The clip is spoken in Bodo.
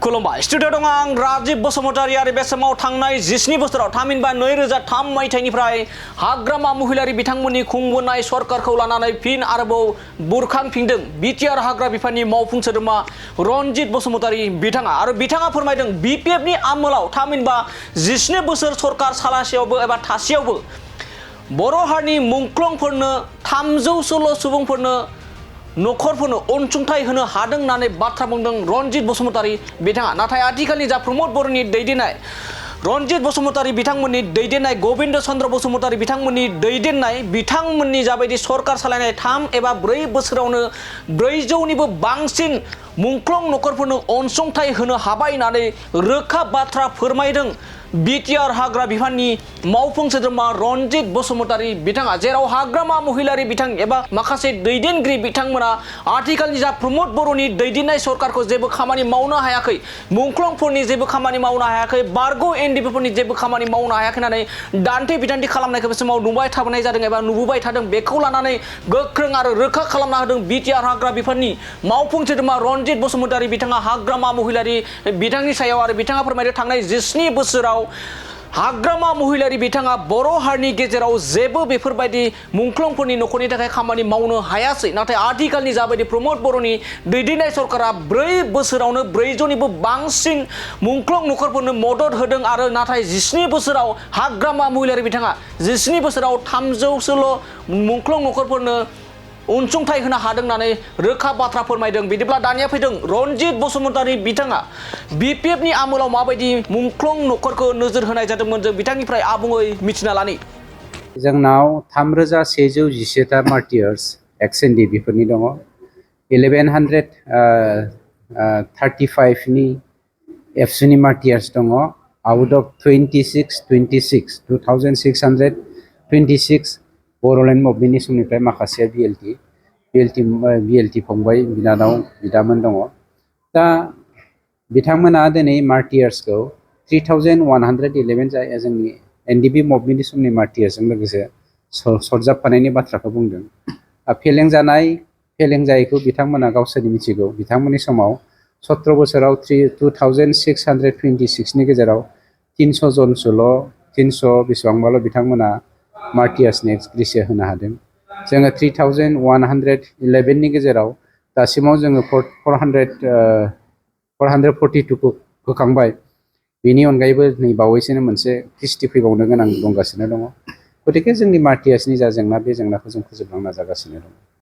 खुलुमबाय स्टुडियो दं आं राजीव बसुमतारी आरो बे समाव थांनाय 17 बोसोराव थामहिनबा 2003 मायथाइनिफ्राय हाग्रामा महिलारि बिथांमोननि खुंबोनाय सरकारखौ लानानै फिन आरोबाव बुरखांफिनदों बिटिआर हाग्रा बिफाननि मावफुं सोद्रोमा रनजित बसुमतारी बिथाङा आरो बिथाङा फोरमायदों बिपिएफनि आमोलाव थामहिनबा 17 बोसोर सरकार सालासेयावबो एबा थासेयावबो बर' हारिनि मुंख्लंफोरनो 300सोल' सुबुंफोरनो नखरफोरनो अनसुंथाइ होनो हादों होननानै बाथ्रा बुंदों रनजित बसुमतारी बिथाङा। नाथाय आथिखालनि जा प्रमद बर'नि दैदेननाय रनजित बसुमतारी बिथांमोननि दैदेननाय गबिन्द चन्द्र बसुमतारी बिथांमोननि दैदेननाय बिथांमोननि जाबायदि सरकार सालायनाय 3 एबा 4 बोसोरावनो 400निबो बांसिन मुंख्लं नखरफोरनो अनसुंथाइ होनो हाबाय होननानै रोखा बाथ्रा फोरमायदों बिटिआर हाग्रा बिफाननि मावफुं सोद्रोमा रनजित बसुमतारी बिथाङा। जेराव हाग्रामा महिलारि बिथां एबा माखासे दैदेनगिरि बिथांमोना आथिखालनि जा प्रमद बर'नि दैदेननाय सरकारखौ जेबो खामानि मावनो हायाखै, मुंख्लंफोरनि जेबो खामानि मावनो हायाखै, बारग' एनडिपिफोरनि जेबो खामानि मावनो हायाखै होननानै दान्थे बिदान्थे खालामनायखौ बे समाव नुबाय थाबोनाय जादों एबा नुबोबाय थादों। बेखौ लानानै गोख्रों आरो रोखा खालामना होदों बिटिआर हाग्रा बिफाननि मावफुं सोद्रोमा रनजित बसुमतारी बिथाङा हाग्रामा महिलारि बिथांनि सायाव। आरो बिथाङा फोरमायदों थांनाय 17 बोसोराव हाग्रामा महिलारि बिथाङा बर' हारिनि गेजेराव जेबो बेफोरबायदि मुंख्लंफोरनि नखरनि थाखाय खामानि मावनो हायासै। नाथाय आथिखालनि जाबायदि प्रमद बर'नि दैदेननाय सरकारा 4 बोसोरावनो 400निबो बांसिन मुंख्लं नखरफोरनो मदद होदों। आरो नाथाय 17 बोसोराव हाग्रामा महिलारि बिथाङा 17 बोसोराव 300सोल' मुंख्लं नखरफोरनो अनसुंथाइ होनो हादों होननानै रोखा बाथ्रा फोरमायदों। बिदिब्ला दानिया फैदों रनजित बसुमतारी बिथाङा बिपिएफनि आमोलाव माबायदि मुंख्लं नखरखौ नोजोर होनाय जादोंमोन जों बिथांनिफ्राय आबुङै मिथिना लानि। जोंनाव 3111टा मार्टियार्स एक्स एनडिपिफोरनि दङ। 1135नि एबसुनि मार्टियार्स दङ। आउट अफ 2626 बर'लेण्ड मुभमेन्टनि समनिफ्राय माखासेया बिएलटि फंबाय बिनानाव बिदामोन दङ। दा बिथांमोना दिनै मार्टियार्सखौ 3111 जाय जोंनि एनडिपि मुभमेन्टनि समनि मार्टियार्सजों लोगोसे सरजाबफानायनि बाथ्राखौ बुंदों। फेलें जायैखौ बिथांमोना गावसोरनि मिथिगौ। बिथांमोननि समाव 17 बोसोराव 2626नि गेजेराव 300 जनसोल' 300 बेसेबांबाल' बिथांमोना मार्टियार्सनि एक्सग्रेसिया होनो हादों। जोङो 3111नि गेजेराव दासिमाव जोङो 442खौ होखांबाय। बेनि अनगायैबो नै बावैसोनो मोनसे क्रिस्टि फैबावनो गोनां दंगासिनो दङ। गतिके जोंनि मार्टियार्सनि जा जेंना बे जेंनाखौ जों फोजोबलांनो नाजागासिनो दङ।